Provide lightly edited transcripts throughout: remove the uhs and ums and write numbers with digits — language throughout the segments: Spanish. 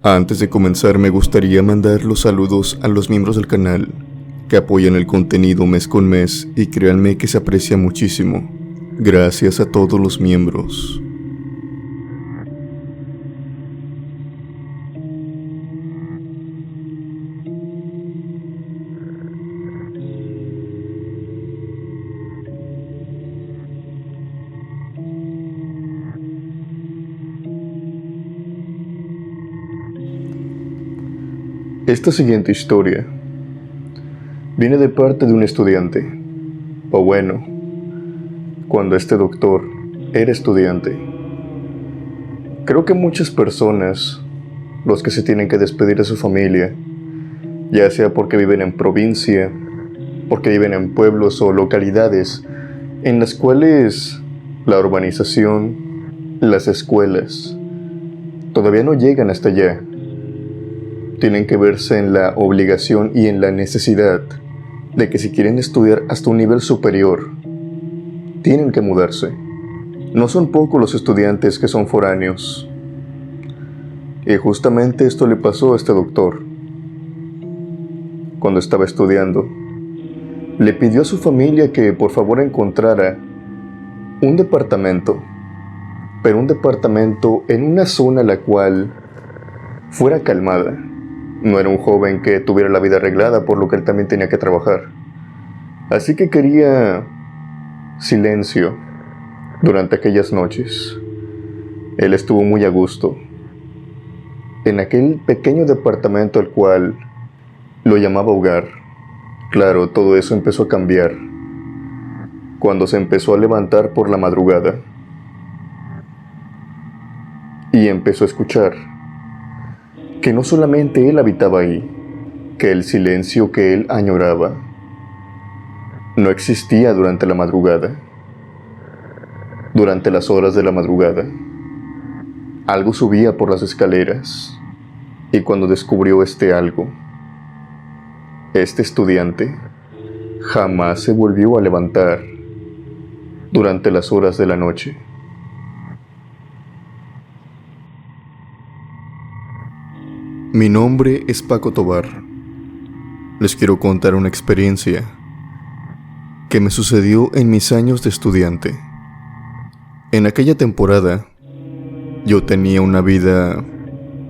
Antes de comenzar, me gustaría mandar los saludos a los miembros del canal que apoyan el contenido mes con mes, y créanme que se aprecia muchísimo. Gracias a todos los miembros. Esta siguiente historia viene de parte de un estudiante, o bueno, cuando este doctor era estudiante. Creo que muchas personas, los que se tienen que despedir de su familia, ya sea porque viven en provincia, porque viven en pueblos o localidades en las cuales la urbanización, las escuelas, todavía no llegan hasta allá, tienen que verse en la obligación y en la necesidad de que si quieren estudiar hasta un nivel superior, tienen que mudarse. No son pocos los estudiantes que son foráneos. Y justamente esto le pasó a este doctor. Cuando estaba estudiando, le pidió a su familia que por favor encontrara un departamento, pero un departamento en una zona la cual fuera calmada. No era un joven que tuviera la vida arreglada, por lo que él también tenía que trabajar. Así que quería silencio durante aquellas noches. Él estuvo muy a gusto en aquel pequeño departamento al cual lo llamaba hogar. Claro, todo eso empezó a cambiar cuando se empezó a levantar por la madrugada y empezó a escuchar que no solamente él habitaba ahí, que el silencio que él añoraba no existía durante la madrugada. Durante las horas de la madrugada, algo subía por las escaleras, y cuando descubrió este algo, este estudiante jamás se volvió a levantar durante las horas de la noche. Mi nombre es Paco Tobar. Les quiero contar una experiencia que me sucedió en mis años de estudiante. En aquella temporada, yo tenía una vida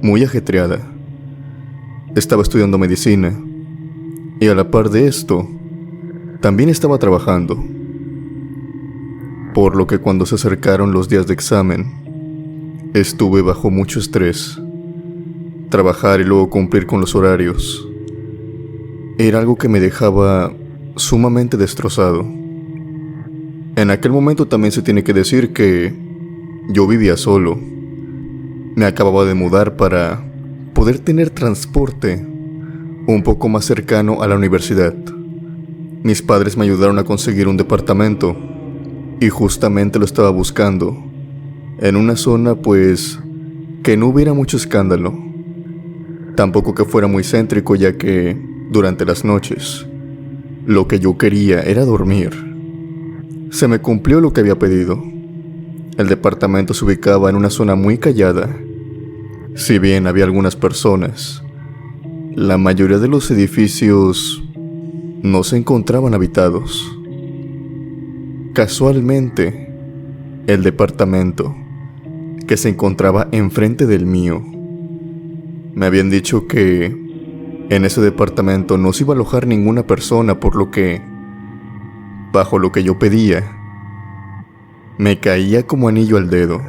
muy ajetreada. Estaba estudiando medicina y a la par de esto, también estaba trabajando. Por lo que cuando se acercaron los días de examen, estuve bajo mucho estrés. Trabajar y luego cumplir con los horarios era algo que me dejaba sumamente destrozado. En aquel momento también se tiene que decir que yo vivía solo. Me acababa de mudar para poder tener transporte un poco más cercano a la universidad. Mis padres me ayudaron a conseguir un departamento y justamente lo estaba buscando en una zona pues que no hubiera mucho escándalo. Tampoco que fuera muy céntrico, ya que durante las noches lo que yo quería era dormir. Se me cumplió lo que había pedido. El departamento se ubicaba en una zona muy callada. Si bien había algunas personas, la mayoría de los edificios no se encontraban habitados. Casualmente, el departamento que se encontraba enfrente del mío, me habían dicho que en ese departamento no se iba a alojar ninguna persona, por lo que, bajo lo que yo pedía, me caía como anillo al dedo,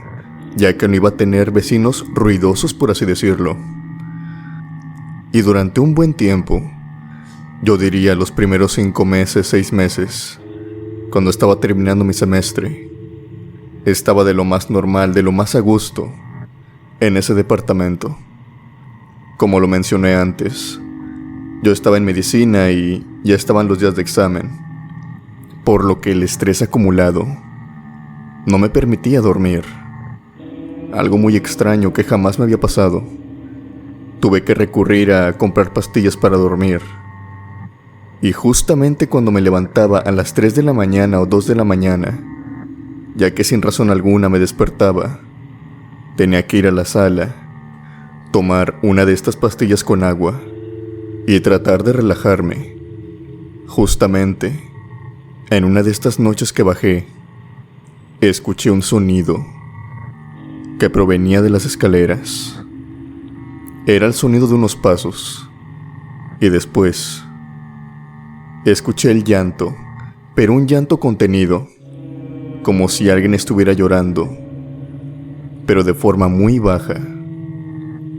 ya que no iba a tener vecinos ruidosos, por así decirlo. Y durante un buen tiempo, yo diría los primeros 5 meses, 6 meses, cuando estaba terminando mi semestre, estaba de lo más normal, de lo más a gusto, en ese departamento. Como lo mencioné antes, yo estaba en medicina y ya estaban los días de examen, por lo que el estrés acumulado no me permitía dormir. Algo muy extraño que jamás me había pasado. Tuve que recurrir a comprar pastillas para dormir. Y justamente cuando me levantaba a las 3 de la mañana o 2 de la mañana, ya que sin razón alguna me despertaba, tenía que ir a la sala, tomar una de estas pastillas con agua y tratar de relajarme. Justamente, en una de estas noches que bajé, escuché un sonido que provenía de las escaleras. Era el sonido de unos pasos, y después escuché el llanto, pero un llanto contenido, como si alguien estuviera llorando, pero de forma muy baja,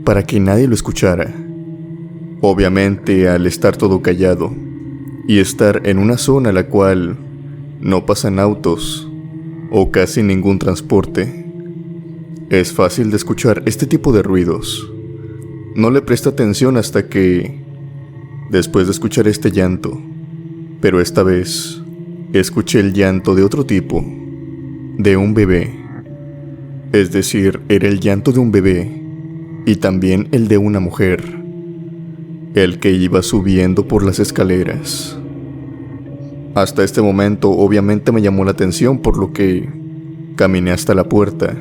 para que nadie lo escuchara. Obviamente, al estar todo callado y estar en una zona en la cual no pasan autos o casi ningún transporte, es fácil de escuchar este tipo de ruidos. No le presté atención hasta que, después de escuchar este llanto, pero esta vez escuché el llanto de otro tipo, de un bebé. Es decir, era el llanto de un bebé y también el de una mujer, el que iba subiendo por las escaleras. Hasta este momento obviamente me llamó la atención, por lo que caminé hasta la puerta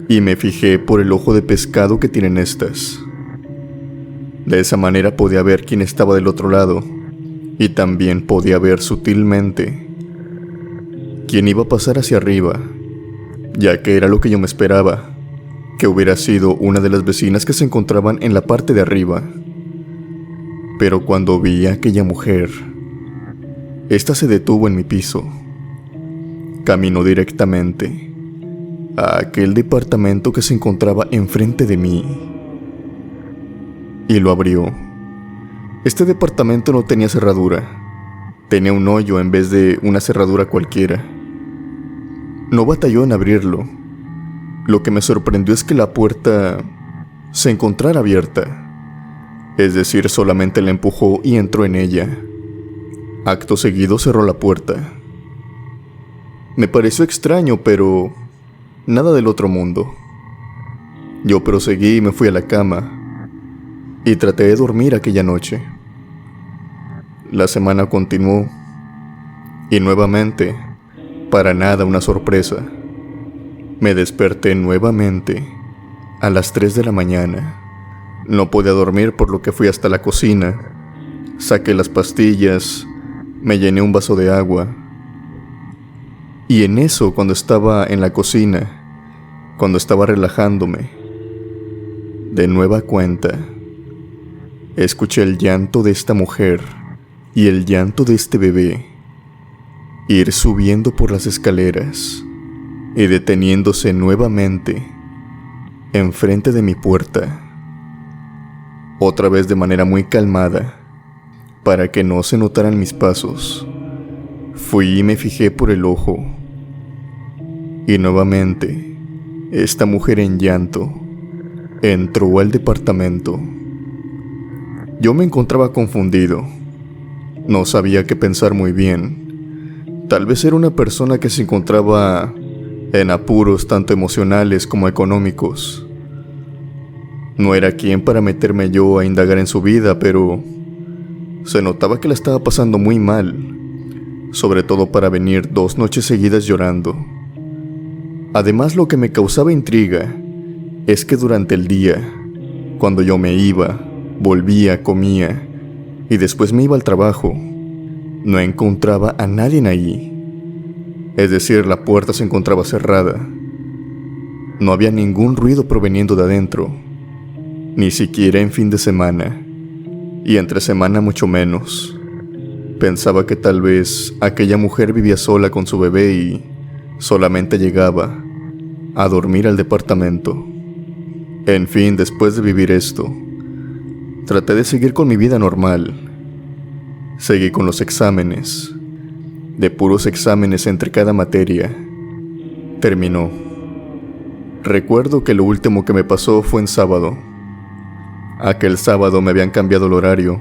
y me fijé por el ojo de pescado que tienen estas. De esa manera podía ver quién estaba del otro lado, y también podía ver sutilmente quién iba a pasar hacia arriba, ya que era lo que yo me esperaba, que hubiera sido una de las vecinas que se encontraban en la parte de arriba. Pero cuando vi a aquella mujer, esta se detuvo en mi piso. Caminó directamente a aquel departamento que se encontraba enfrente de mí y lo abrió. Este departamento no tenía cerradura, tenía un hoyo en vez de una cerradura cualquiera. No batalló en abrirlo. Lo que me sorprendió es que la puerta se encontrara abierta. Es decir, solamente la empujó y entró en ella. Acto seguido cerró la puerta. Me pareció extraño, pero nada del otro mundo. Yo proseguí y me fui a la cama y traté de dormir aquella noche. La semana continuó y nuevamente, para nada una sorpresa, me desperté nuevamente a las 3 de la mañana. No podía dormir, por lo que fui hasta la cocina, saqué las pastillas, me llené un vaso de agua. Y en eso, cuando estaba en la cocina, cuando estaba relajándome, de nueva cuenta, escuché el llanto de esta mujer y el llanto de este bebé ir subiendo por las escaleras y deteniéndose nuevamente enfrente de mi puerta. Otra vez de manera muy calmada, para que no se notaran mis pasos, fui y me fijé por el ojo. Y nuevamente, esta mujer en llanto entró al departamento. Yo me encontraba confundido. No sabía qué pensar muy bien. Tal vez era una persona que se encontraba en apuros tanto emocionales como económicos. No era quien para meterme yo a indagar en su vida, pero se notaba que la estaba pasando muy mal, sobre todo para venir 2 noches seguidas llorando. Además, lo que me causaba intriga es que durante el día, cuando yo me iba, volvía, comía y después me iba al trabajo, no encontraba a nadie ahí. Es decir, la puerta se encontraba cerrada. No había ningún ruido proveniendo de adentro, ni siquiera en fin de semana, y entre semana mucho menos. Pensaba que tal vez aquella mujer vivía sola con su bebé y solamente llegaba a dormir al departamento. En fin, después de vivir esto, traté de seguir con mi vida normal. Seguí con los exámenes, de puros exámenes entre cada materia. Terminó. Recuerdo que lo último que me pasó fue en sábado. Aquel sábado me habían cambiado el horario.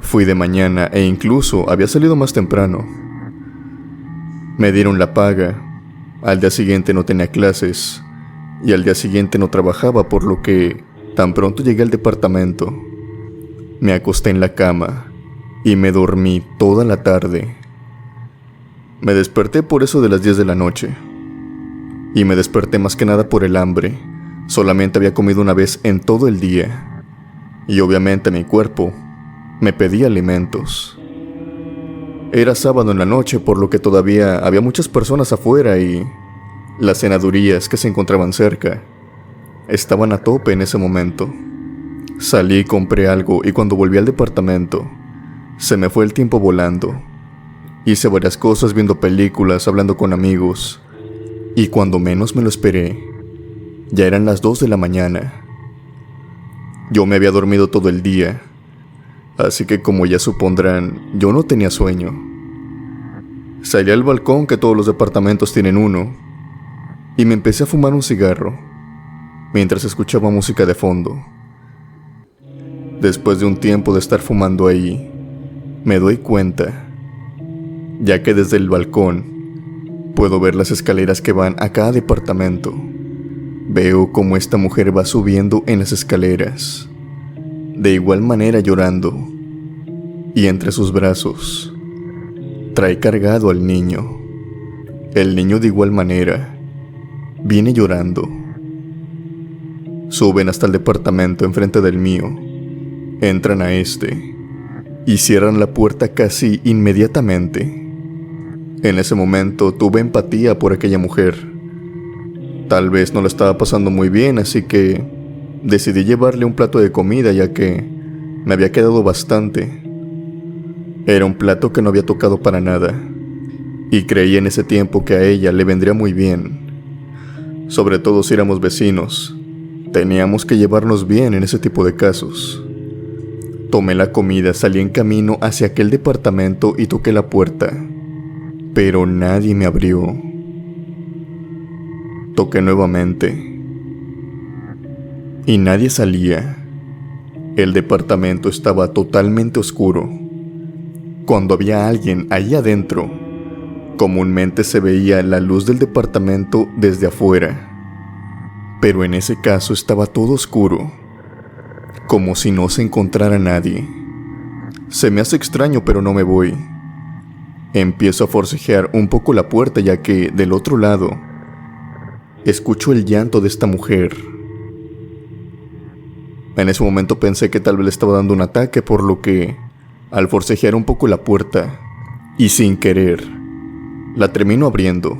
Fui de mañana e incluso había salido más temprano. Me dieron la paga. Al día siguiente no tenía clases y al día siguiente no trabajaba, por lo que tan pronto llegué al departamento, me acosté en la cama y me dormí toda la tarde. Me desperté por eso de las 10 de la noche y me desperté más que nada por el hambre, Solamente había comido una vez en todo el día, y obviamente mi cuerpo me pedía alimentos. Era sábado en la noche, por lo que todavía había muchas personas afuera y las cenadurías que se encontraban cerca estaban a tope en ese momento. Salí y compré algo, y cuando volví al departamento se me fue el tiempo volando. Hice varias cosas, viendo películas, hablando con amigos, y cuando menos me lo esperé, ya eran las 2 de la mañana. Yo me había dormido todo el día, así que como ya supondrán, yo no tenía sueño. Salí al balcón, que todos los departamentos tienen uno, y me empecé a fumar un cigarro mientras escuchaba música de fondo. Después de un tiempo de estar fumando ahí, me doy cuenta, ya que desde el balcón puedo ver las escaleras que van a cada departamento. Veo cómo esta mujer va subiendo en las escaleras, de igual manera llorando, y entre sus brazos trae cargado al niño. El niño de igual manera viene llorando. Suben hasta el departamento enfrente del mío, entran a este y cierran la puerta casi inmediatamente. En ese momento tuve empatía por aquella mujer. Tal vez no la estaba pasando muy bien, así que decidí llevarle un plato de comida, ya que me había quedado bastante. Era un plato que no había tocado para nada, y creí en ese tiempo que a ella le vendría muy bien. Sobre todo si éramos vecinos, teníamos que llevarnos bien en ese tipo de casos. Tomé la comida, salí en camino hacia aquel departamento y toqué la puerta, pero nadie me abrió. Toqué nuevamente y nadie salía. El departamento estaba totalmente oscuro. Cuando había alguien ahí adentro, comúnmente se veía la luz del departamento desde afuera, pero en ese caso estaba todo oscuro, como si no se encontrara nadie. Se me hace extraño, pero no me voy. Empiezo a forcejear un poco la puerta, ya que del otro lado escucho el llanto de esta mujer. En ese momento pensé que tal vez le estaba dando un ataque, por lo que, al forcejear un poco la puerta, y sin querer, la termino abriendo.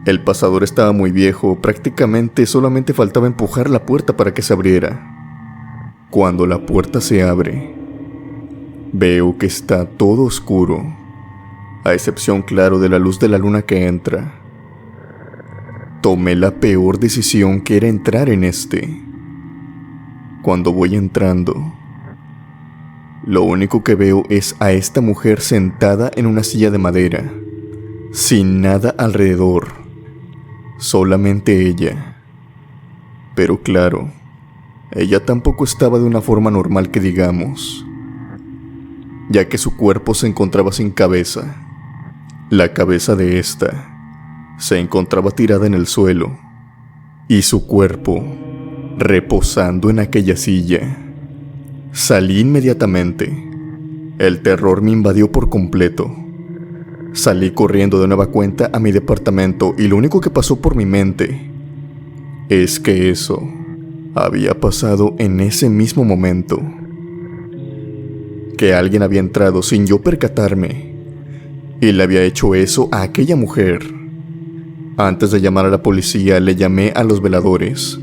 El pasador estaba muy viejo, prácticamente solamente faltaba empujar la puerta para que se abriera. Cuando la puerta se abre, veo que está todo oscuro, a excepción, claro, de la luz de la luna que entra. Tomé la peor decisión, que era entrar en este. Cuando voy entrando, lo único que veo es a esta mujer sentada en una silla de madera, sin nada alrededor, solamente ella. Pero claro, ella tampoco estaba de una forma normal que digamos, ya que su cuerpo se encontraba sin cabeza. La cabeza de esta se encontraba tirada en el suelo, y su cuerpo reposando en aquella silla. Salí inmediatamente. El terror me invadió por completo. Salí corriendo de nueva cuenta a mi departamento, y lo único que pasó por mi mente es que eso había pasado en ese mismo momento. Que alguien había entrado sin yo percatarme y le había hecho eso a aquella mujer. Antes de llamar a la policía, le llamé a los veladores,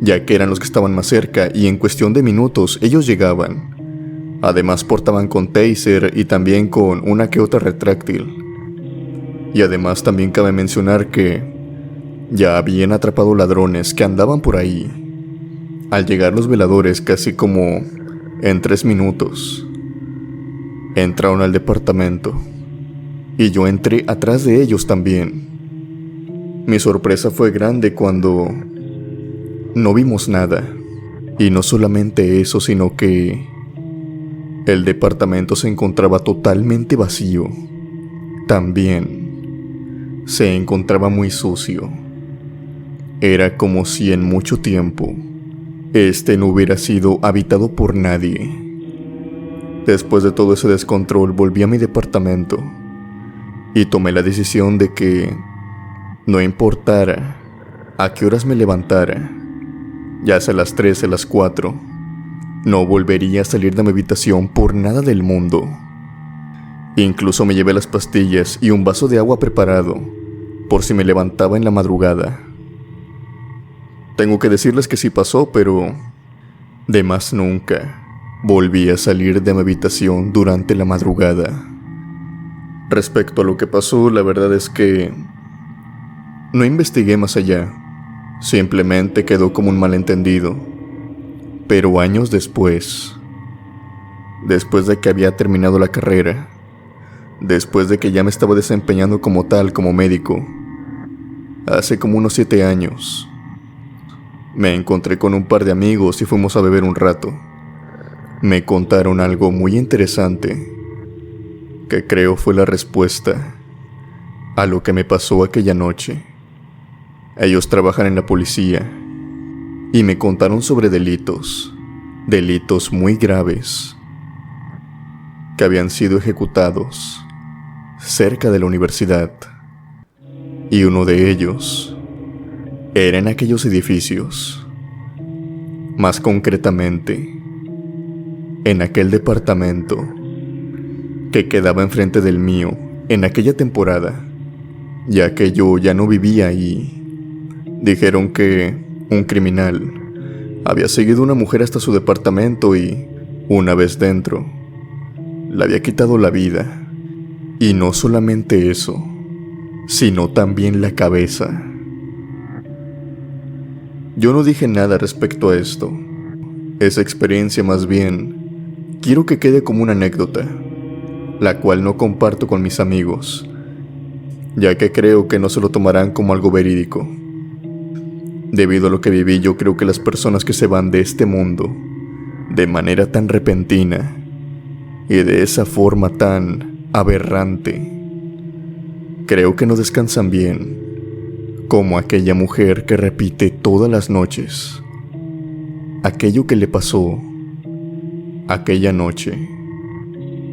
ya que eran los que estaban más cerca, y en cuestión de minutos ellos llegaban. Además portaban con taser y también con una que otra retráctil. Y además también cabe mencionar que ya habían atrapado ladrones que andaban por ahí. Al llegar los veladores, casi como en 3 minutos, entraron al departamento, y yo entré atrás de ellos también. Mi sorpresa fue grande cuando no vimos nada. Y no solamente eso, sino que el departamento se encontraba totalmente vacío. También se encontraba muy sucio. Era como si en mucho tiempo este no hubiera sido habitado por nadie. Después de todo ese descontrol, volví a mi departamento y tomé la decisión de que no importara a qué horas me levantara, Ya sea a las 3, a las 4. No volvería a salir de mi habitación por nada del mundo. Incluso me llevé las pastillas y un vaso de agua preparado, por si me levantaba en la madrugada. Tengo que decirles que sí pasó, pero de más nunca volví a salir de mi habitación durante la madrugada. Respecto a lo que pasó, la verdad es que no investigué más allá. Simplemente quedó como un malentendido. Pero años después de que había terminado la carrera, después de que ya me estaba desempeñando como tal, como médico, hace como unos 7 años, me encontré con un par de amigos y fuimos a beber un rato. Me contaron algo muy interesante, que creo fue la respuesta a lo que me pasó aquella noche. Ellos trabajan en la policía y me contaron sobre delitos muy graves, que habían sido ejecutados cerca de la universidad. Y uno de ellos era en aquellos edificios, más concretamente en aquel departamento que quedaba enfrente del mío en aquella temporada, ya que yo ya no vivía ahí. Dijeron que un criminal había seguido a una mujer hasta su departamento y, una vez dentro, le había quitado la vida. Y no solamente eso, sino también la cabeza. Yo no dije nada respecto a esto. Esa experiencia más bien quiero que quede como una anécdota, la cual no comparto con mis amigos, ya que creo que no se lo tomarán como algo verídico. Debido a lo que viví, yo creo que las personas que se van de este mundo de manera tan repentina y de esa forma tan aberrante, creo que no descansan bien, como aquella mujer que repite todas las noches aquello que le pasó aquella noche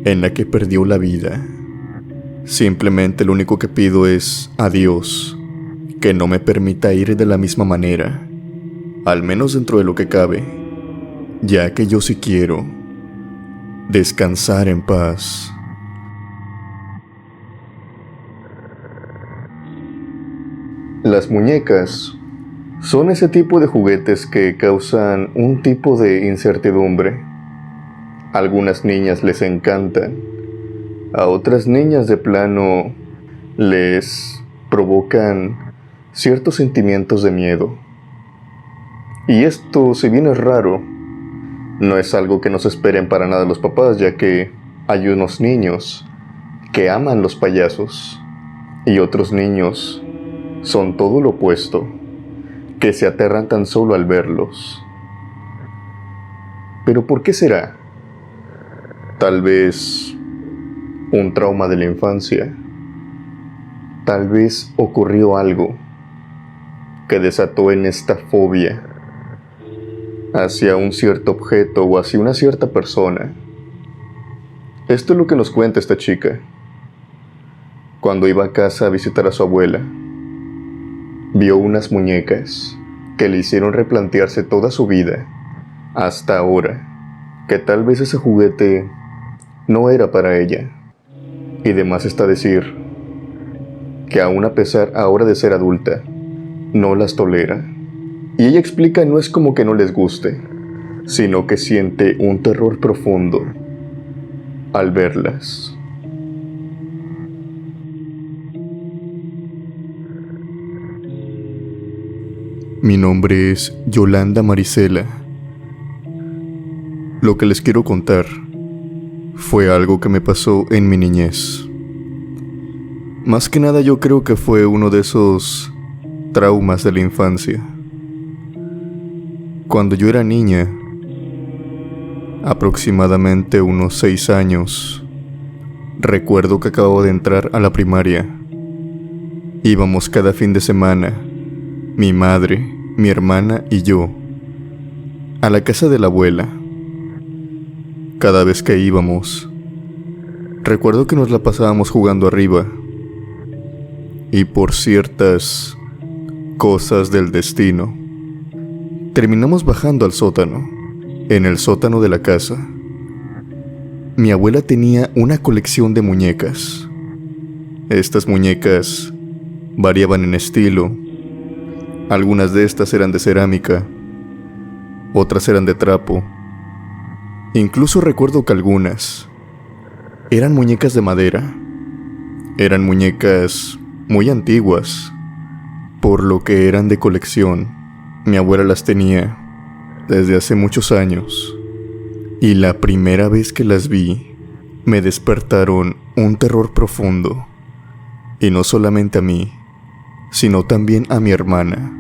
en la que perdió la vida. Simplemente lo único que pido es a Dios que no me permita ir de la misma manera, al menos dentro de lo que cabe, ya que yo sí quiero descansar en paz. Las muñecas son ese tipo de juguetes que causan un tipo de incertidumbre. A algunas niñas les encantan, a otras niñas de plano les provocan ciertos sentimientos de miedo. Y esto, si bien es raro, no es algo que nos esperen para nada los papás, ya que hay unos niños que aman los payasos y otros niños son todo lo opuesto, que se aterran tan solo al verlos. ¿Pero por qué será? Tal vez un trauma de la infancia. Tal vez ocurrió algo que desató en esta fobia hacia un cierto objeto o hacia una cierta persona. Esto es lo que nos cuenta esta chica. Cuando iba a casa a visitar a su abuela, vio unas muñecas que le hicieron replantearse toda su vida, hasta ahora, que tal vez ese juguete no era para ella. Y de más está decir que aún a pesar ahora de ser adulta, no las tolera. Y ella explica, no es como que no les guste, sino que siente un terror profundo al verlas. Mi nombre es Yolanda Marisela. Lo que les quiero contar fue algo que me pasó en mi niñez. Más que nada yo creo que fue uno de esos traumas de la infancia. Cuando yo era niña, aproximadamente unos 6 años, recuerdo que acababa de entrar a la primaria. Íbamos cada fin de semana, mi madre, mi hermana y yo, a la casa de la abuela. Cada vez que íbamos, recuerdo que nos la pasábamos jugando arriba, y por ciertas cosas del destino, terminamos bajando al sótano. En el sótano de la casa, mi abuela tenía una colección de muñecas. Estas muñecas variaban en estilo. Algunas de estas eran de cerámica, otras eran de trapo. Incluso recuerdo que algunas eran muñecas de madera. Eran muñecas muy antiguas, por lo que eran de colección. Mi abuela las tenía desde hace muchos años, y la primera vez que las vi, me despertaron un terror profundo, y no solamente a mí, sino también a mi hermana.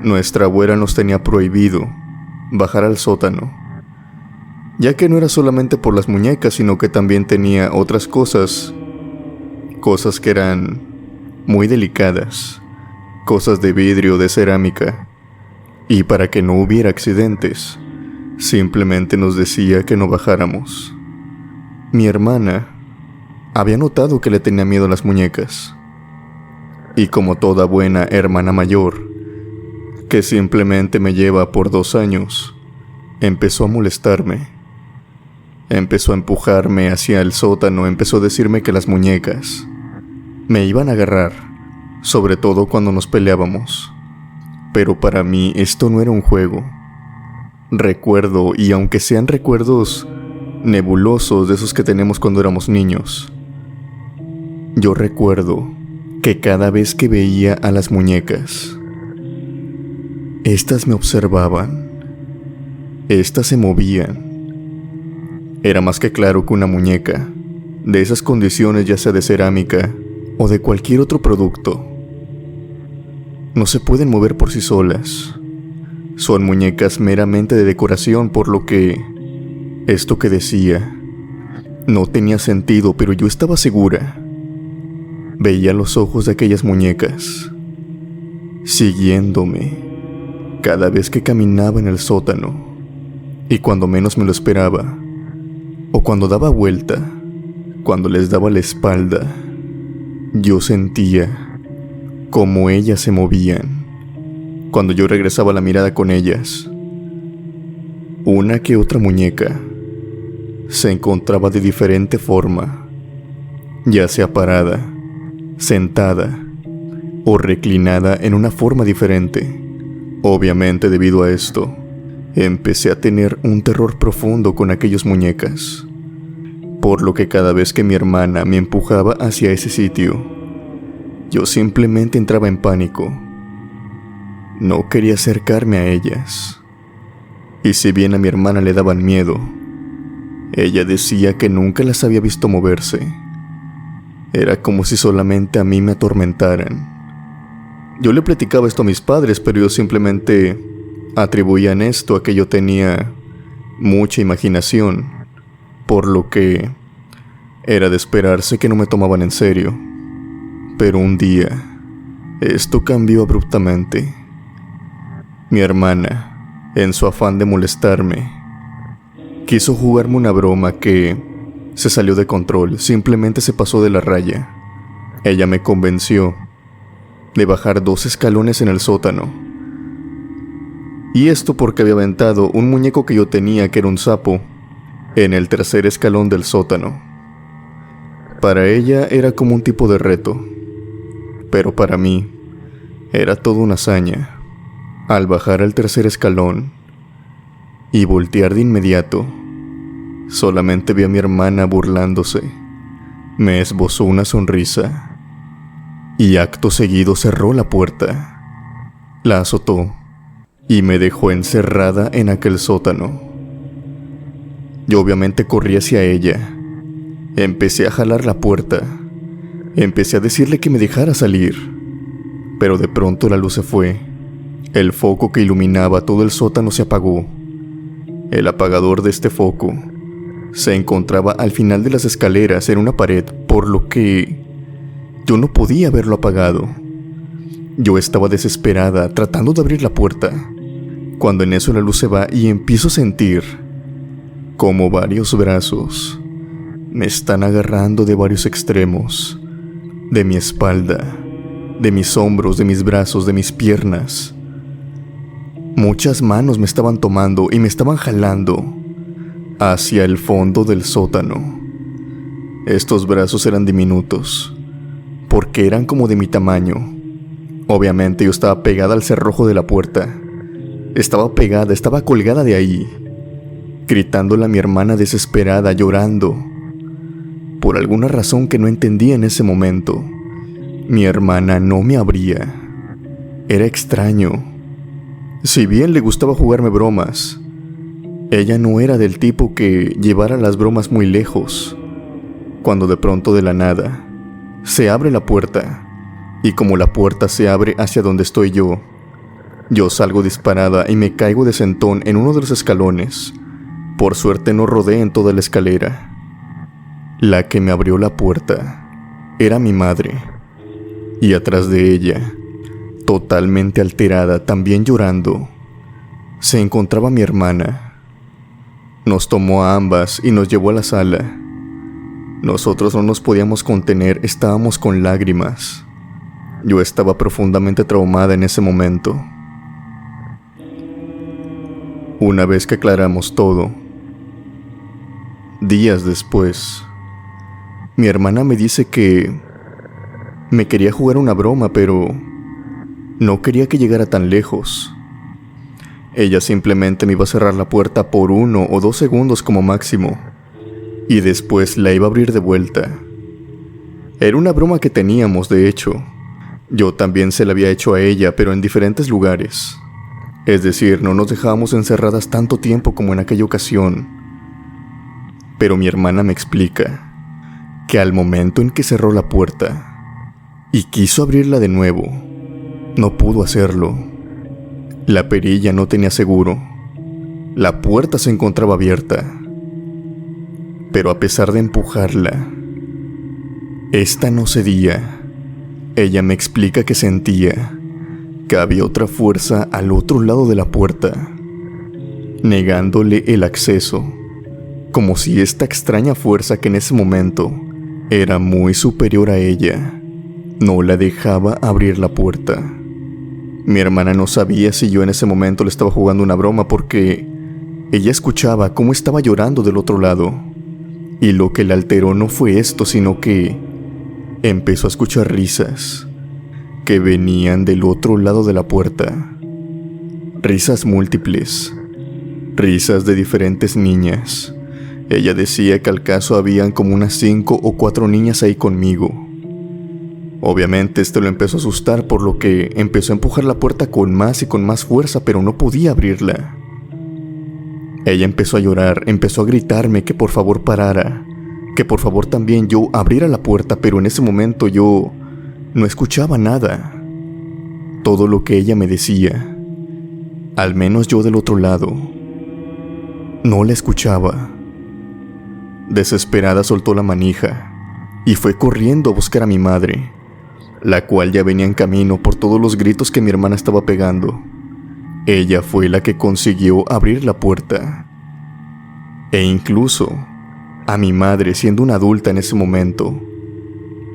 Nuestra abuela nos tenía prohibido bajar al sótano, ya que no era solamente por las muñecas, sino que también tenía otras cosas que eran muy delicadas, cosas de vidrio, de cerámica, y para que no hubiera accidentes, simplemente nos decía que no bajáramos. Mi hermana había notado que le tenía miedo a las muñecas, y como toda buena hermana mayor, que simplemente me lleva por 2 años, empezó a molestarme. Empezó a empujarme hacia el sótano, empezó a decirme que las muñecas me iban a agarrar, sobre todo cuando nos peleábamos. Pero para mí esto no era un juego. Recuerdo, y aunque sean recuerdos nebulosos de esos que tenemos cuando éramos niños, yo recuerdo que cada vez que veía a las muñecas, estas me observaban, estas se movían. Era más que claro que una muñeca, de esas condiciones, ya sea de cerámica o de cualquier otro producto, no se pueden mover por sí solas. Son muñecas meramente de decoración, por lo que esto que decía no tenía sentido, pero yo estaba segura. Veía los ojos de aquellas muñecas siguiéndome cada vez que caminaba en el sótano, y cuando menos me lo esperaba, o cuando daba vuelta, cuando les daba la espalda, yo sentía cómo ellas se movían. Cuando yo regresaba la mirada con ellas, una que otra muñeca se encontraba de diferente forma, ya sea parada, sentada o reclinada en una forma diferente. Obviamente, debido a esto, empecé a tener un terror profundo con aquellas muñecas, por lo que cada vez que mi hermana me empujaba hacia ese sitio, yo simplemente entraba en pánico. No quería acercarme a ellas. Y si bien a mi hermana le daban miedo, ella decía que nunca las había visto moverse. Era como si solamente a mí me atormentaran. Yo le platicaba esto a mis padres, pero ellos simplemente atribuían esto a que yo tenía mucha imaginación, por lo que era de esperarse que no me tomaban en serio. Pero un día, esto cambió abruptamente. Mi hermana, en su afán de molestarme, quiso jugarme una broma que se salió de control, simplemente se pasó de la raya. Ella me convenció de bajar 2 escalones en el sótano. Y esto porque había aventado un muñeco que yo tenía, que era un sapo, en el 3er escalón del sótano. Para ella era como un tipo de reto, pero para mí era toda una hazaña. Al bajar al 3er escalón y voltear de inmediato, solamente vi a mi hermana burlándose. Me esbozó una sonrisa y acto seguido cerró la puerta, la azotó y me dejó encerrada en aquel sótano. Yo obviamente corrí hacia ella. Empecé a jalar la puerta. Empecé a decirle que me dejara salir. Pero de pronto la luz se fue. El foco que iluminaba todo el sótano se apagó. El apagador de este foco se encontraba al final de las escaleras, en una pared, por lo que yo no podía verlo apagado. Yo estaba desesperada, tratando de abrir la puerta, cuando en eso la luz se va y empiezo a sentir como varios brazos me están agarrando de varios extremos, de mi espalda, de mis hombros, de mis brazos, de mis piernas. Muchas manos me estaban tomando y me estaban jalando hacia el fondo del sótano. Estos brazos eran diminutos, porque eran como de mi tamaño. Obviamente yo estaba pegada al cerrojo de la puerta. Estaba colgada de ahí, gritándole a mi hermana desesperada, llorando. Por alguna razón que no entendía en ese momento, mi hermana no me abría. Era extraño. Si bien le gustaba jugarme bromas, ella no era del tipo que llevara las bromas muy lejos. Cuando de pronto, de la nada, se abre la puerta, y como la puerta se abre hacia donde estoy yo salgo disparada y me caigo de sentón en uno de los escalones. Por suerte no rodé en toda la escalera. La que me abrió la puerta era mi madre, y atrás de ella, totalmente alterada, también llorando, se encontraba mi hermana. Nos tomó a ambas y nos llevó a la sala. Nosotros no nos podíamos contener, estábamos con lágrimas. Yo estaba profundamente traumada en ese momento. Una vez que aclaramos todo, días después, mi hermana me dice que me quería jugar una broma, pero no quería que llegara tan lejos. Ella simplemente me iba a cerrar la puerta por 1 o 2 segundos como máximo, y después la iba a abrir de vuelta. Era una broma que teníamos, de hecho. Yo también se la había hecho a ella, pero en diferentes lugares. Es decir, no nos dejábamos encerradas tanto tiempo como en aquella ocasión. Pero mi hermana me explica que al momento en que cerró la puerta y quiso abrirla de nuevo, no pudo hacerlo. La perilla no tenía seguro. La puerta se encontraba abierta. Pero a pesar de empujarla, esta no cedía. Ella me explica que sentía que había otra fuerza al otro lado de la puerta, negándole el acceso, como si esta extraña fuerza, que en ese momento era muy superior a ella, no la dejaba abrir la puerta. Mi hermana no sabía si yo en ese momento le estaba jugando una broma, porque ella escuchaba cómo estaba llorando del otro lado, y lo que la alteró no fue esto, sino que empezó a escuchar risas que venían del otro lado de la puerta. Risas múltiples, risas de diferentes niñas. Ella decía que al caso habían como unas 5 o 4 niñas ahí conmigo. Obviamente esto lo empezó a asustar, por lo que empezó a empujar la puerta con más y con más fuerza, pero no podía abrirla. Ella empezó a llorar, empezó a gritarme que por favor parara, que por favor también yo abriera la puerta, pero en ese momento yo no escuchaba nada. Todo lo que ella me decía, al menos yo del otro lado, no la escuchaba. Desesperada soltó la manija y fue corriendo a buscar a mi madre, la cual ya venía en camino por todos los gritos que mi hermana estaba pegando. Ella fue la que consiguió abrir la puerta. E incluso a mi madre, siendo una adulta en ese momento,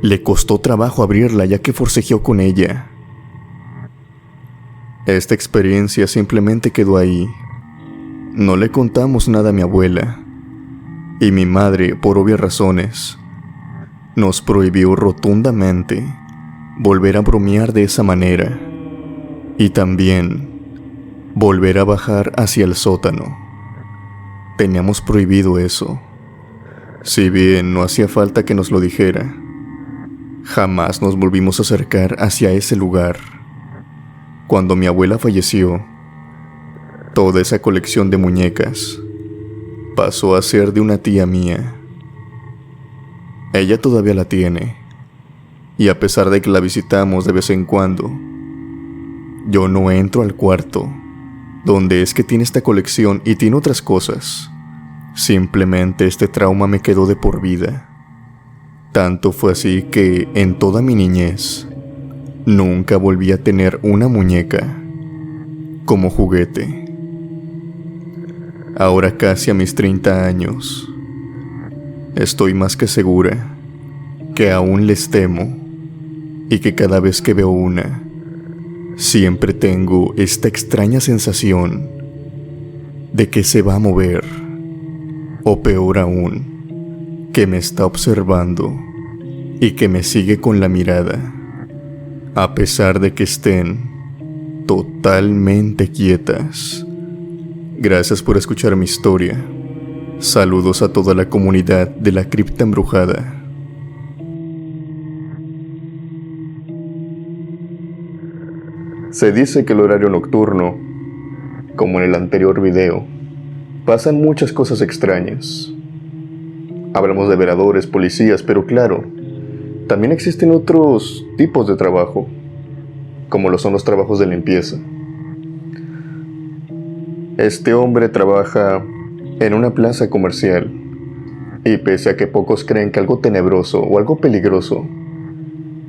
le costó trabajo abrirla, ya que forcejeó con ella. Esta experiencia simplemente quedó ahí. No le contamos nada a mi abuela, y mi madre, por obvias razones, nos prohibió rotundamente volver a bromear de esa manera, y también volver a bajar hacia el sótano. Teníamos prohibido eso. Si bien no hacía falta que nos lo dijera, jamás nos volvimos a acercar hacia ese lugar. Cuando mi abuela falleció, toda esa colección de muñecas pasó a ser de una tía mía. Ella todavía la tiene, y a pesar de que la visitamos de vez en cuando, yo no entro al cuarto donde es que tiene esta colección y tiene otras cosas. Simplemente este trauma me quedó de por vida. Tanto fue así que en toda mi niñez nunca volví a tener una muñeca como juguete. Ahora, casi a mis 30 años, estoy más que segura que aún les temo, y que cada vez que veo una, siempre tengo esta extraña sensación de que se va a mover, o peor aún, que me está observando y que me sigue con la mirada, a pesar de que estén totalmente quietas. Gracias por escuchar mi historia. Saludos a toda la comunidad de la cripta embrujada. Se dice que el horario nocturno, como en el anterior video, pasan muchas cosas extrañas. Hablamos de veladores, policías, pero claro, también existen otros tipos de trabajo, como lo son los trabajos de limpieza. Este hombre trabaja en una plaza comercial, y pese a que pocos creen que algo tenebroso o algo peligroso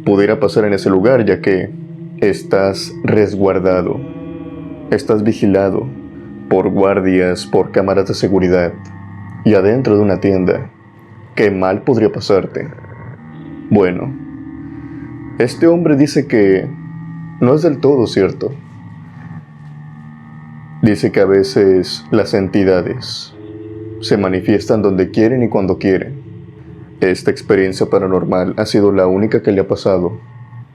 pudiera pasar en ese lugar, ya que estás resguardado, estás vigilado por guardias, por cámaras de seguridad y adentro de una tienda, ¿qué mal podría pasarte? Bueno, este hombre dice que no es del todo cierto. Dice que a veces las entidades se manifiestan donde quieren y cuando quieren. Esta experiencia paranormal ha sido la única que le ha pasado,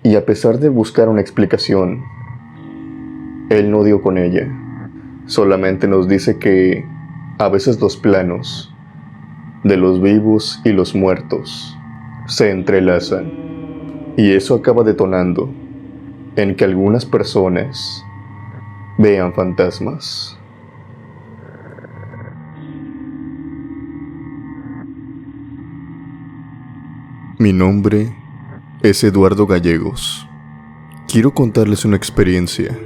y a pesar de buscar una explicación, él no dio con ella. Solamente nos dice que a veces los planos de los vivos y los muertos se entrelazan, y eso acaba detonando en que algunas personas vean fantasmas. Mi nombre es Eduardo Gallegos. Quiero contarles una experiencia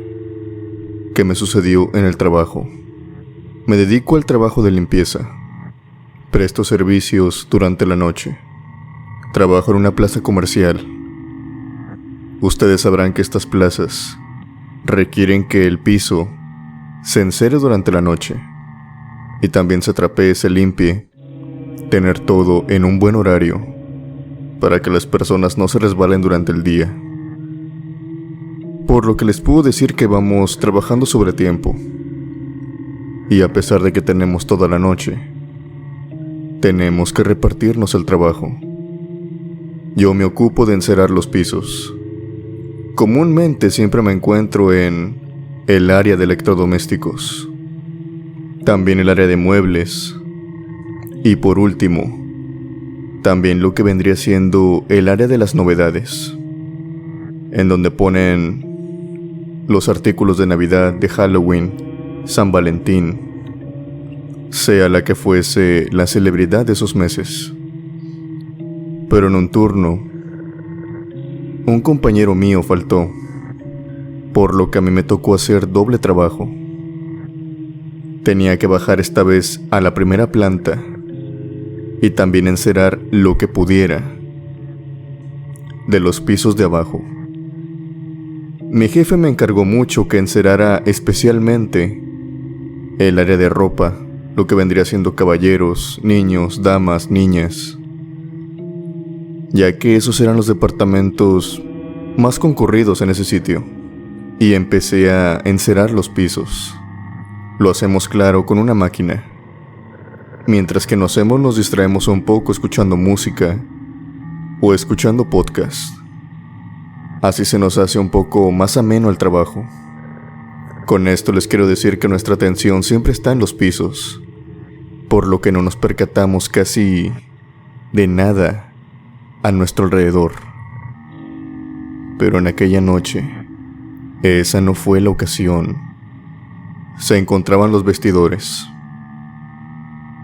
que me sucedió en el trabajo. Me dedico al trabajo de limpieza. Presto servicios durante la noche. Trabajo en una plaza comercial. Ustedes sabrán que estas plazas requieren que el piso se encere durante la noche y también se trapee, se limpie, tener todo en un buen horario para que las personas no se resbalen durante el día. Por lo que les puedo decir que vamos trabajando sobre tiempo, y a pesar de que tenemos toda la noche, tenemos que repartirnos el trabajo. Yo me ocupo de encerar los pisos. Comúnmente siempre me encuentro en el área de electrodomésticos, también el área de muebles, y por último, también lo que vendría siendo el área de las novedades, en donde ponen los artículos de Navidad, de Halloween, San Valentín, sea la que fuese la celebridad de esos meses. Pero en un turno, un compañero mío faltó, por lo que a mí me tocó hacer doble trabajo. Tenía que bajar esta vez a la primera planta y también encerar lo que pudiera de los pisos de abajo. Mi jefe me encargó mucho que encerara especialmente el área de ropa, lo que vendría siendo caballeros, niños, damas, niñas, ya que esos eran los departamentos más concurridos en ese sitio. Y empecé a encerar los pisos. Lo hacemos, claro, con una máquina. Mientras que nos distraemos un poco escuchando música o escuchando podcast. Así se nos hace un poco más ameno el trabajo. Con esto les quiero decir que nuestra atención siempre está en los pisos, por lo que no nos percatamos casi de nada a nuestro alrededor. Pero en aquella noche, esa no fue la ocasión. Se encontraban los vestidores.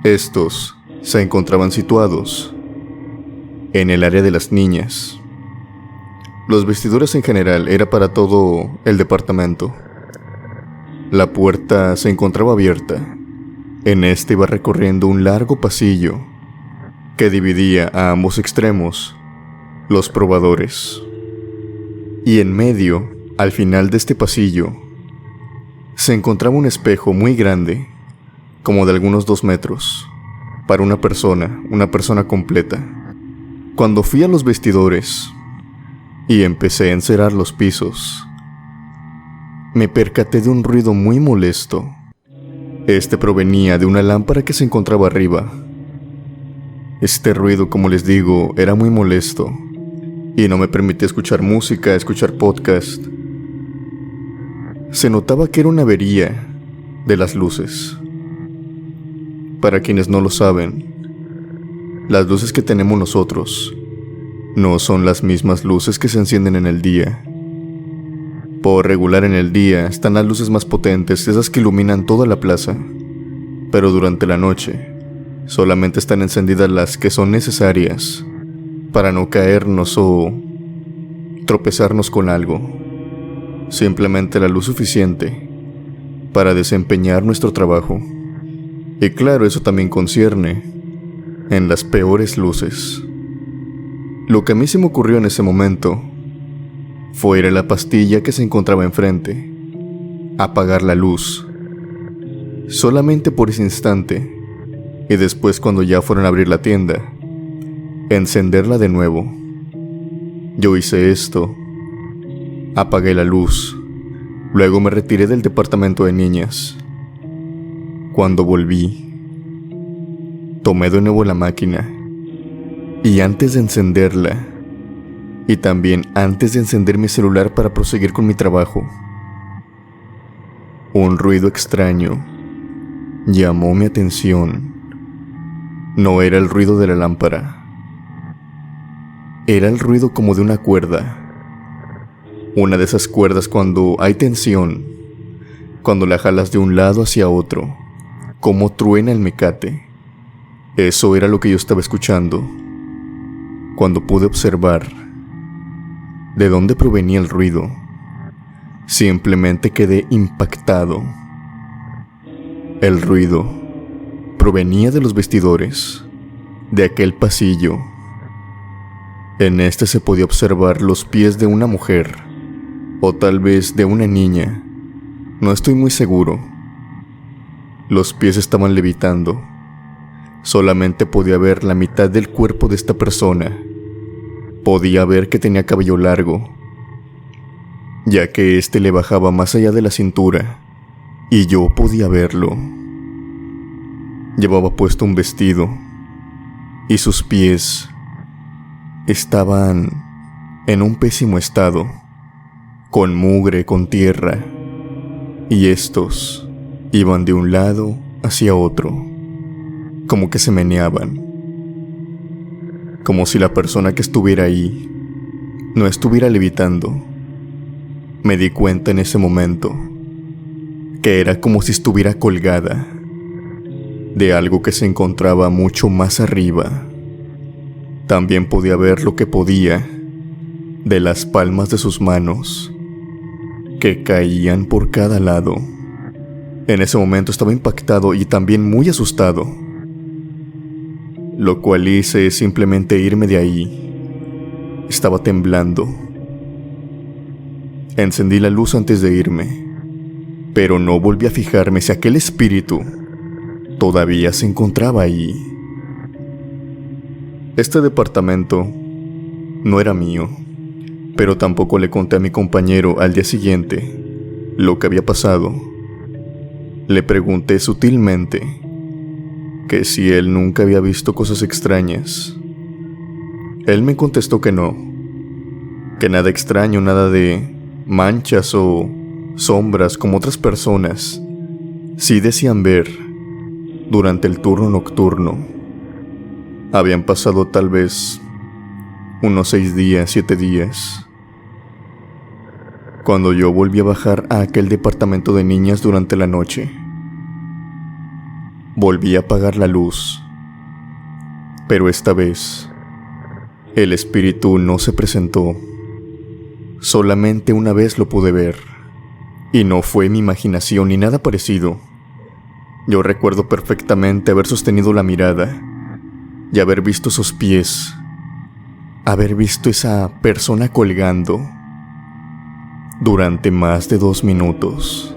Estos se encontraban situados en el área de las niñas. Los vestidores en general era para todo el departamento. La puerta se encontraba abierta. En este iba recorriendo un largo pasillo que dividía a ambos extremos los probadores. Y en medio, al final de este pasillo, se encontraba un espejo muy grande, como de algunos 2 metros, para una persona completa. Cuando fui a los vestidores y empecé a encerar los pisos, me percaté de un ruido muy molesto. Este provenía de una lámpara que se encontraba arriba. Este ruido, como les digo, era muy molesto y no me permitía escuchar música, escuchar podcast. Se notaba que era una avería de las luces. Para quienes no lo saben, las luces que tenemos nosotros no son las mismas luces que se encienden en el día. Por regular en el día están las luces más potentes, esas que iluminan toda la plaza, pero durante la noche solamente están encendidas las que son necesarias para no caernos o tropezarnos con algo. Simplemente la luz suficiente para desempeñar nuestro trabajo. Y claro, eso también concierne en las peores luces. Lo que a mí se me ocurrió en ese momento fue ir a la pastilla que se encontraba enfrente, apagar la luz, solamente por ese instante, y después, cuando ya fueron a abrir la tienda, encenderla de nuevo. Yo hice esto, apagué la luz, luego me retiré del departamento de niñas. Cuando volví, tomé de nuevo la máquina, y antes de encenderla, y también antes de encender mi celular para proseguir con mi trabajo, un ruido extraño llamó mi atención. No era el ruido de la lámpara, era el ruido como de una cuerda. Una de esas cuerdas cuando hay tensión, cuando la jalas de un lado hacia otro, como truena el mecate. Eso era lo que yo estaba escuchando. Cuando pude observar de dónde provenía el ruido, simplemente quedé impactado. El ruido provenía de los vestidores, de aquel pasillo. En este se podía observar los pies de una mujer, o tal vez de una niña. No estoy muy seguro. Los pies estaban levitando. Solamente podía ver la mitad del cuerpo de esta persona. Podía ver que tenía cabello largo, ya que este le bajaba más allá de la cintura, y yo podía verlo. Llevaba puesto un vestido, y sus pies estaban en un pésimo estado, con mugre, con tierra, y estos iban de un lado hacia otro, como que se meneaban, como si la persona que estuviera ahí no estuviera levitando. Me di cuenta en ese momento que era como si estuviera colgada de algo que se encontraba mucho más arriba. También podía ver lo que podía de las palmas de sus manos, que caían por cada lado. En ese momento estaba impactado y también muy asustado. Lo cual hice es simplemente irme de ahí. Estaba temblando. Encendí la luz antes de irme, pero no volví a fijarme si aquel espíritu todavía se encontraba ahí. Este departamento no era mío, pero tampoco le conté a mi compañero al día siguiente lo que había pasado. Le pregunté sutilmente que si él nunca había visto cosas extrañas. Él me contestó que no, que nada extraño, nada de manchas o sombras como otras personas sí decían ver durante el turno nocturno. Habían pasado tal vez unos 6 días, 7 días, cuando yo volví a bajar a aquel departamento de niñas durante la noche. Volví a apagar la luz, pero esta vez el espíritu no se presentó. Solamente una vez lo pude ver, y no fue mi imaginación ni nada parecido. Yo recuerdo perfectamente haber sostenido la mirada y haber visto esos pies, haber visto esa persona colgando durante más de 2 minutos.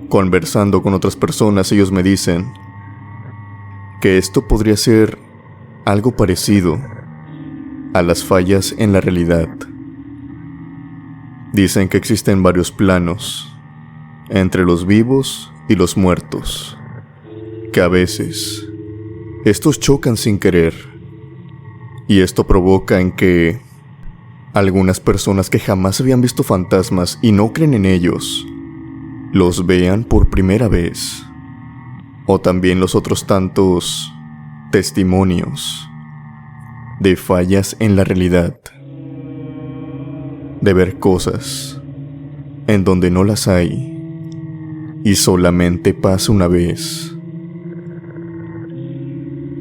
Conversando con otras personas, ellos me dicen que esto podría ser algo parecido a las fallas en la realidad. Dicen que existen varios planos, entre los vivos y los muertos, que a veces estos chocan sin querer, y esto provoca en que algunas personas que jamás habían visto fantasmas y no creen en ellos, los vean por primera vez, o también los otros tantos testimonios de fallas en la realidad, de ver cosas en donde no las hay y solamente pasa una vez.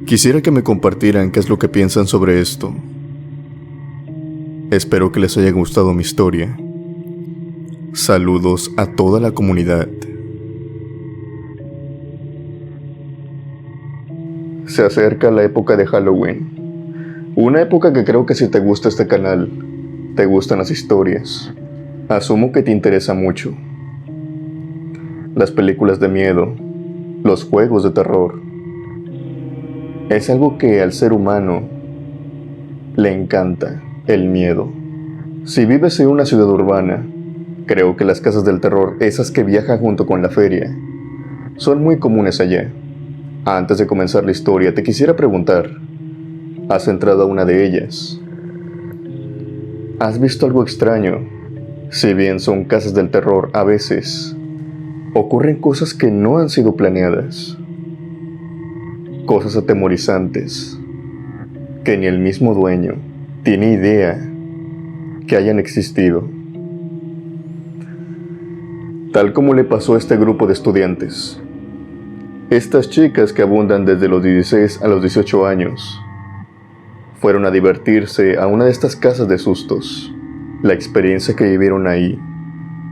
Quisiera que me compartieran qué es lo que piensan sobre esto. Espero que les haya gustado mi historia. Saludos a toda la comunidad. Se acerca la época de Halloween. Una época que creo que si te gusta este canal, te gustan las historias. Asumo que te interesa mucho. Las películas de miedo, los juegos de terror. Es algo que al ser humano le encanta, el miedo. Si vives en una ciudad urbana, creo que las casas del terror, esas que viajan junto con la feria, son muy comunes allá. Antes de comenzar la historia, te quisiera preguntar, ¿has entrado a una de ellas? ¿Has visto algo extraño? Si bien son casas del terror, a veces ocurren cosas que no han sido planeadas. Cosas atemorizantes que ni el mismo dueño tiene idea que hayan existido. Tal como le pasó a este grupo de estudiantes. Estas chicas que abundan desde los 16 a los 18 años fueron a divertirse a una de estas casas de sustos. La experiencia que vivieron ahí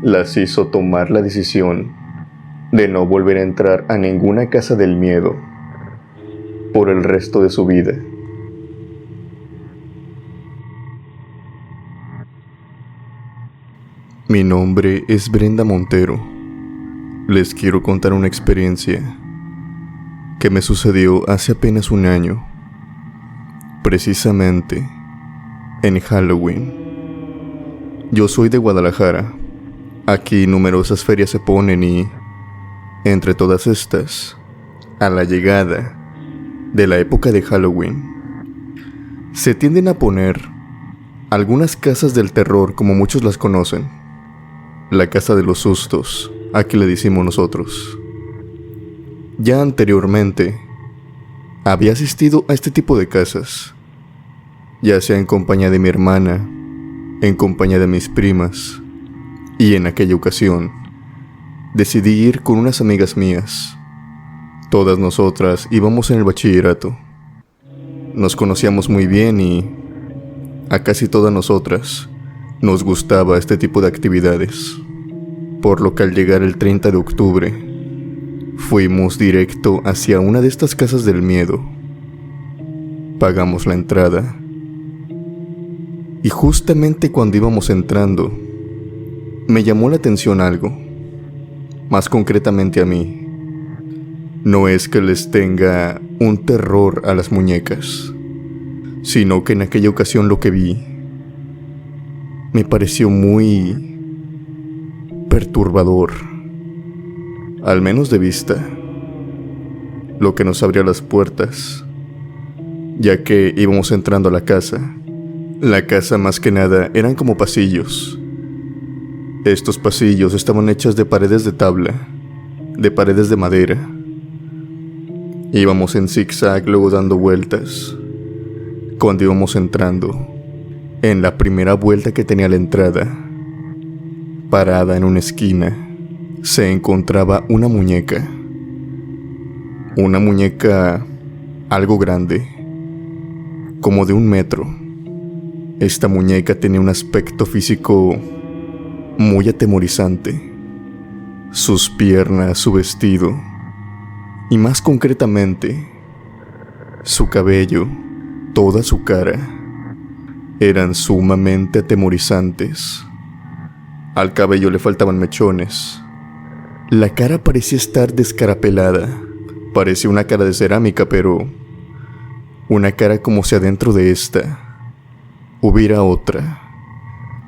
las hizo tomar la decisión de no volver a entrar a ninguna casa del miedo por el resto de su vida. Mi nombre es Brenda Montero. Les quiero contar una experiencia que me sucedió hace apenas un año, precisamente en Halloween. Yo soy de Guadalajara. Aquí numerosas ferias se ponen y, entre todas estas, a la llegada de la época de Halloween, se tienden a poner algunas casas del terror como muchos las conocen. La casa de los sustos, aquí le decimos nosotros. Ya anteriormente había asistido a este tipo de casas, ya sea en compañía de mi hermana, en compañía de mis primas, y en aquella ocasión decidí ir con unas amigas mías. Todas nosotras íbamos en el bachillerato. Nos conocíamos muy bien y a casi todas nosotras nos gustaba este tipo de actividades, por lo que al llegar el 30 de octubre, fuimos directo hacia una de estas casas del miedo. Pagamos la entrada y justamente cuando íbamos entrando, me llamó la atención algo, más concretamente a mí. No es que les tenga un terror a las muñecas, sino que en aquella ocasión lo que vi me pareció muy perturbador, al menos de vista, lo que nos abrió las puertas, ya que íbamos entrando a la casa. La casa más que nada eran como pasillos. Estos pasillos estaban hechos de paredes de tabla, de paredes de madera. Íbamos en zigzag, luego dando vueltas. Cuando íbamos entrando, en la primera vuelta que tenía la entrada, parada en una esquina, se encontraba una muñeca. Una muñeca algo grande, como de 1 metro. Esta muñeca tenía un aspecto físico muy atemorizante. Sus piernas, su vestido, y más concretamente, su cabello, toda su cara, eran sumamente atemorizantes. Al cabello le faltaban mechones. La cara parecía estar descarapelada. Parecía una cara de cerámica, pero una cara como si adentro de esta hubiera otra,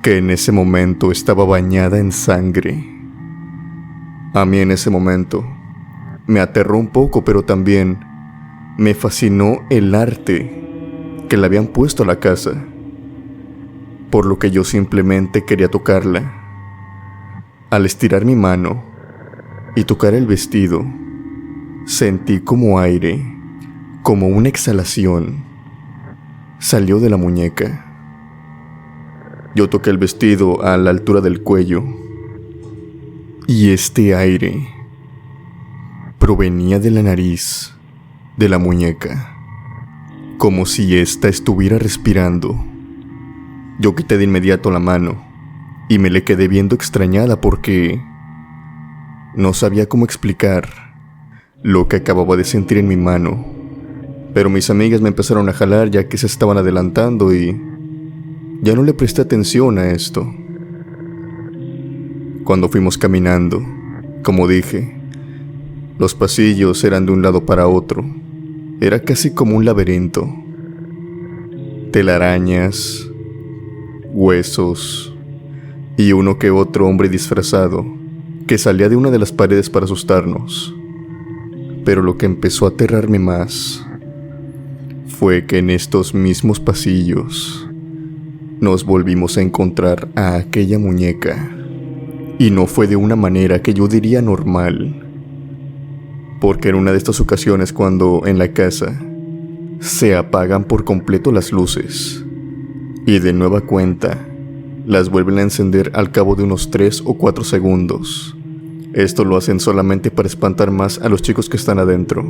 que en ese momento estaba bañada en sangre. A mí en ese momento me aterró un poco, pero también me fascinó el arte que le habían puesto a la casa, por lo que yo simplemente quería tocarla. Al estirar mi mano y tocar el vestido, sentí como aire, como una exhalación, salió de la muñeca. Yo toqué el vestido a la altura del cuello y este aire provenía de la nariz de la muñeca, como si ésta estuviera respirando. Yo quité de inmediato la mano y me le quedé viendo extrañada porque no sabía cómo explicar lo que acababa de sentir en mi mano. Pero mis amigas me empezaron a jalar ya que se estaban adelantando y ya no le presté atención a esto. Cuando fuimos caminando, como dije, los pasillos eran de un lado para otro. Era casi como un laberinto. Telarañas, huesos y uno que otro hombre disfrazado que salía de una de las paredes para asustarnos. Pero lo que empezó a aterrarme más fue que en estos mismos pasillos nos volvimos a encontrar a aquella muñeca. Y no fue de una manera que yo diría normal, porque en una de estas ocasiones cuando en la casa se apagan por completo las luces y de nueva cuenta las vuelven a encender al cabo de unos 3 o 4 segundos. Esto lo hacen solamente para espantar más a los chicos que están adentro.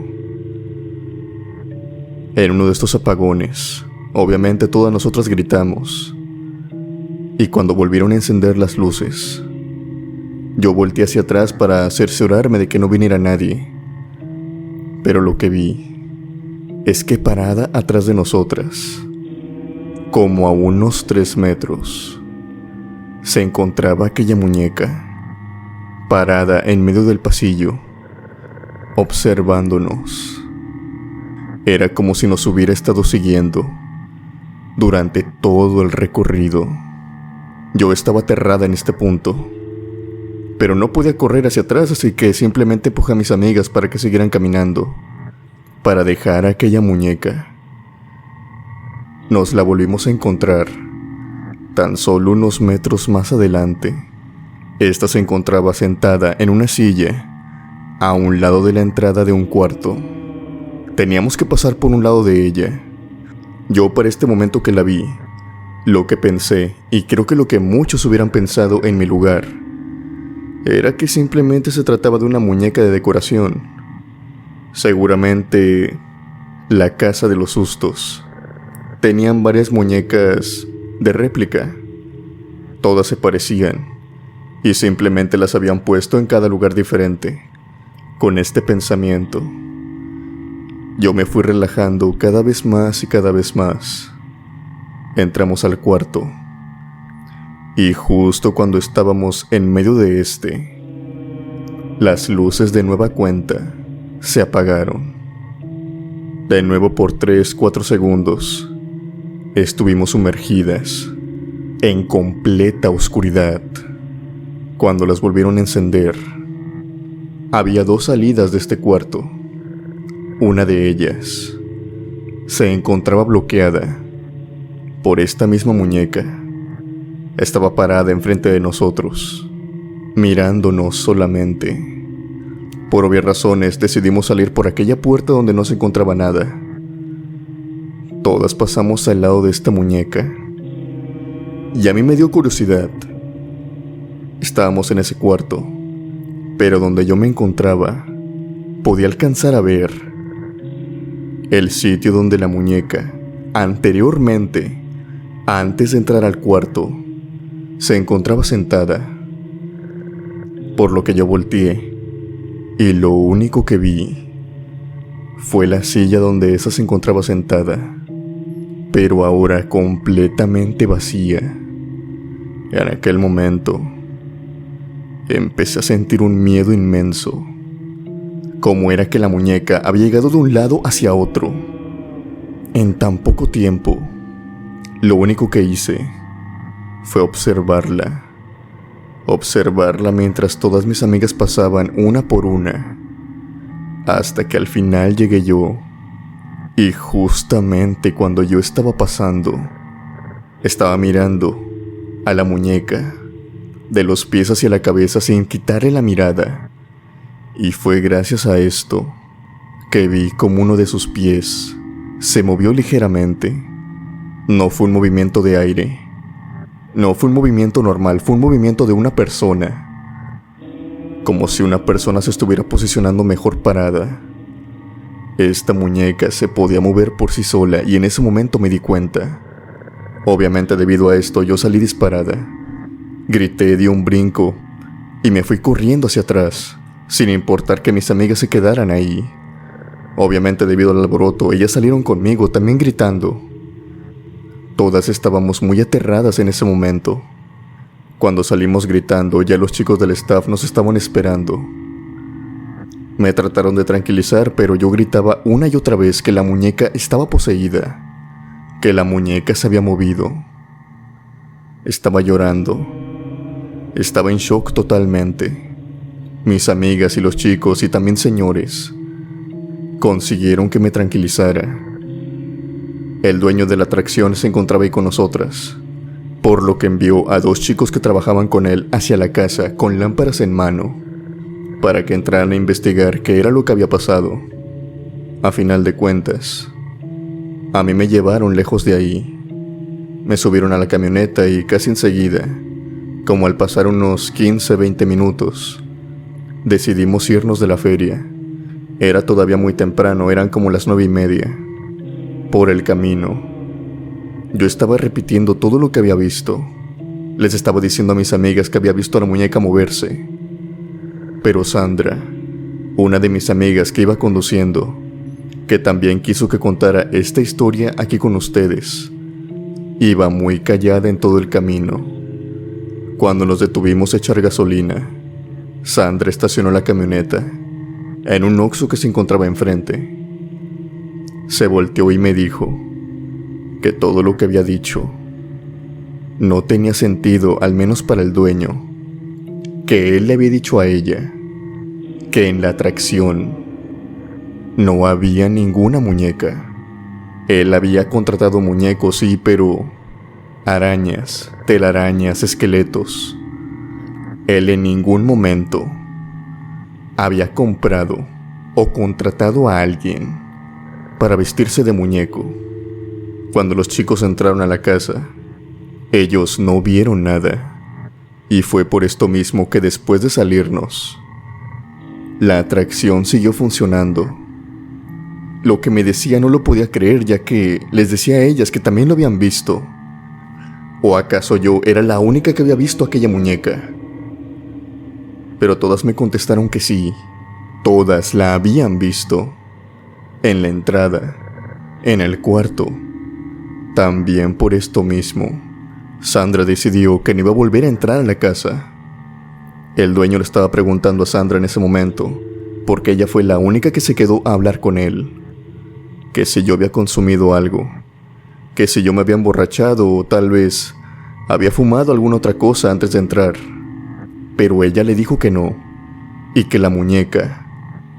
En uno de estos apagones, obviamente todas nosotras gritamos, y cuando volvieron a encender las luces, yo volteé hacia atrás para cerciorarme de que no viniera nadie. Pero lo que vi es que parada atrás de nosotras, como a unos 3 metros, se encontraba aquella muñeca, parada en medio del pasillo, observándonos. Era como si nos hubiera estado siguiendo durante todo el recorrido. Yo estaba aterrada en este punto, pero no podía correr hacia atrás, así que simplemente empujé a mis amigas para que siguieran caminando, para dejar a aquella muñeca. Nos la volvimos a encontrar tan solo unos metros más adelante. Esta se encontraba sentada en una silla a un lado de la entrada de un cuarto. Teníamos que pasar por un lado de ella. Yo para este momento que la vi, lo que pensé, y creo que lo que muchos hubieran pensado en mi lugar, era que simplemente se trataba de una muñeca de decoración. Seguramente la casa de los sustos tenían varias muñecas de réplica. Todas se parecían y simplemente las habían puesto en cada lugar diferente. Con este pensamiento, yo me fui relajando cada vez más y cada vez más. Entramos al cuarto y justo cuando estábamos en medio de este, las luces de nueva cuenta se apagaron. De nuevo por 3-4 segundos, estuvimos sumergidas en completa oscuridad. Cuando las volvieron a encender, había 2 salidas de este cuarto. Una de ellas se encontraba bloqueada por esta misma muñeca. Estaba parada enfrente de nosotros, mirándonos solamente. Por obvias razones decidimos salir por aquella puerta donde no se encontraba nada. Todas pasamos al lado de esta muñeca y a mí me dio curiosidad. Estábamos en ese cuarto, pero donde yo me encontraba podía alcanzar a ver el sitio donde la muñeca, anteriormente, antes de entrar al cuarto, se encontraba sentada. Por lo que yo volteé y lo único que vi fue la silla donde esa se encontraba sentada, pero ahora completamente vacía. En aquel momento empecé a sentir un miedo inmenso. Cómo era que la muñeca había llegado de un lado hacia otro en tan poco tiempo. Lo único que hice fue observarla mientras todas mis amigas pasaban una por una, hasta que al final llegué yo. Y justamente cuando yo estaba pasando, estaba mirando a la muñeca de los pies hacia la cabeza sin quitarle la mirada. Y fue gracias a esto que vi como uno de sus pies se movió ligeramente. No fue un movimiento de aire, no fue un movimiento normal, fue un movimiento de una persona, como si una persona se estuviera posicionando mejor parada. Esta muñeca se podía mover por sí sola y en ese momento me di cuenta. Obviamente debido a esto yo salí disparada. Grité, di un brinco y me fui corriendo hacia atrás, sin importar que mis amigas se quedaran ahí. Obviamente debido al alboroto, ellas salieron conmigo también gritando. Todas estábamos muy aterradas en ese momento. Cuando salimos gritando, ya los chicos del staff nos estaban esperando. Me trataron de tranquilizar, pero yo gritaba una y otra vez que la muñeca estaba poseída, que la muñeca se había movido. Estaba llorando. Estaba en shock totalmente. Mis amigas y los chicos y también señores consiguieron que me tranquilizara. El dueño de la atracción se encontraba ahí con nosotras, por lo que envió a 2 chicos que trabajaban con él hacia la casa con lámparas en mano, para que entraran a investigar qué era lo que había pasado. A final de cuentas, a mí me llevaron lejos de ahí. Me subieron a la camioneta y casi enseguida, como al pasar unos 15-20 minutos, decidimos irnos de la feria. Era todavía muy temprano, eran como las 9:30. Por el camino, yo estaba repitiendo todo lo que había visto. Les estaba diciendo a mis amigas que había visto a la muñeca moverse. Pero Sandra, una de mis amigas que iba conduciendo, que también quiso que contara esta historia aquí con ustedes, iba muy callada en todo el camino. Cuando nos detuvimos a echar gasolina, Sandra estacionó la camioneta en un Oxxo que se encontraba enfrente. Se volteó y me dijo que todo lo que había dicho no tenía sentido, al menos para el dueño, que él le había dicho a ella que en la atracción no había ninguna muñeca. Él había contratado muñecos, sí, pero arañas, telarañas, esqueletos. Él en ningún momento había comprado o contratado a alguien para vestirse de muñeco. Cuando los chicos entraron a la casa, ellos no vieron nada, y fue por esto mismo que después de salirnos, la atracción siguió funcionando. Lo que me decía no lo podía creer, ya que les decía a ellas que también lo habían visto. ¿O acaso yo era la única que había visto aquella muñeca? Pero todas me contestaron que sí, todas la habían visto. En la entrada, en el cuarto. También por esto mismo, Sandra decidió que no iba a volver a entrar a la casa. El dueño le estaba preguntando a Sandra en ese momento, porque ella fue la única que se quedó a hablar con él, que si yo había consumido algo, que si yo me había emborrachado o tal vez había fumado alguna otra cosa antes de entrar. Pero ella le dijo que no, y que la muñeca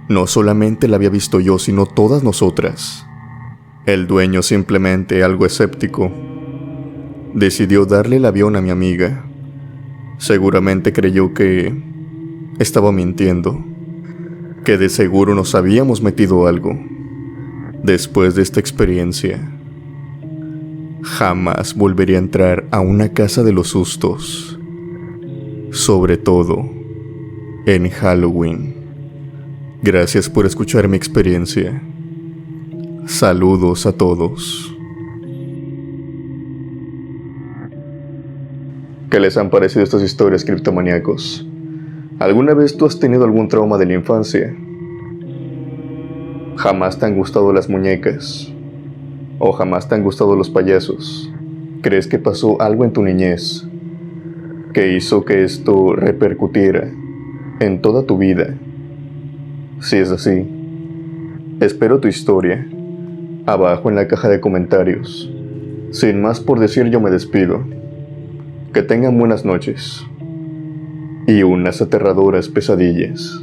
no solamente la había visto yo, sino todas nosotras. El dueño, simplemente algo escéptico, decidió darle el avión a mi amiga. Seguramente creyó que estaba mintiendo, que de seguro nos habíamos metido algo. Después de esta experiencia, jamás volvería a entrar a una casa de los sustos, sobre todo en Halloween. Gracias por escuchar mi experiencia. Saludos a todos. ¿Qué les han parecido estas historias, criptomaníacos? ¿Alguna vez tú has tenido algún trauma de la infancia? ¿Jamás te han gustado las muñecas? ¿O jamás te han gustado los payasos? ¿Crees que pasó algo en tu niñez que hizo que esto repercutiera en toda tu vida? Si es así, espero tu historia abajo en la caja de comentarios. Sin más por decir, yo me despido. Que tengan buenas noches y unas aterradoras pesadillas.